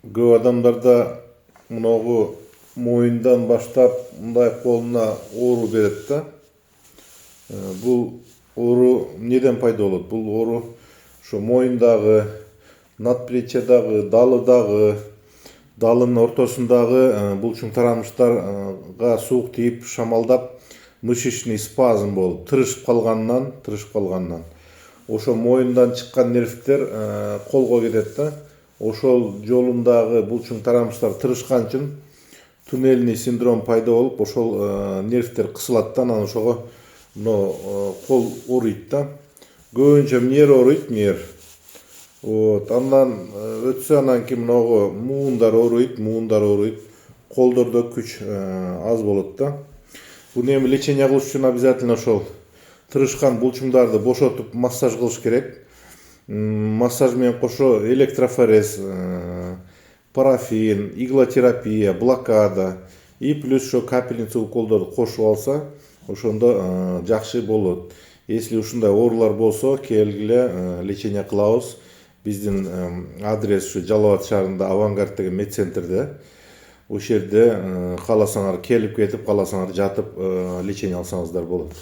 Көп адамдарда мынагу моюндан баштап мындай колуна оору берет да. Бул оору неден пайда болот? Бул оору ошо моюндагы, надплечьедагы, далыдагы, далынын ортосундагы булчуң тарамыштарга суук тийип шамалдап мышечный спазм болуп, тырышып калганынан ошо моюндан чыккан нервтер колго кетет да. Ошол жолундагы булчуң тарамыштар тырышкан үчүн туннельный синдром пайда болуп, ошол нервтер кысылат да, анан ошого мына кол ооруйт да. Көбүнчө эмнер ооруйт, эмнер. Андан өтсө анан кийин мынагу муундар ооруйт, колдордо күч аз болот да. Буну эми лечение кылыш үчүн обязательно ошол тырышкан булчуңдарды бошотуп массаж кылыш керек. Массаж менен кошо электрофорез, парафин, иглотерапия, блокада и плюс ошо капельница уколдорду кошуп алса, ошондо жакшы болот. Если ушундай оорулар болсо, келгиле лечение кылабыз. Биздин адрес ушу Жалал Абад шаарында Авангард деген медцентрде. Ошол жерде кааласаңар келип кетип, кааласаңар жатып лечение алсаңыздар болот.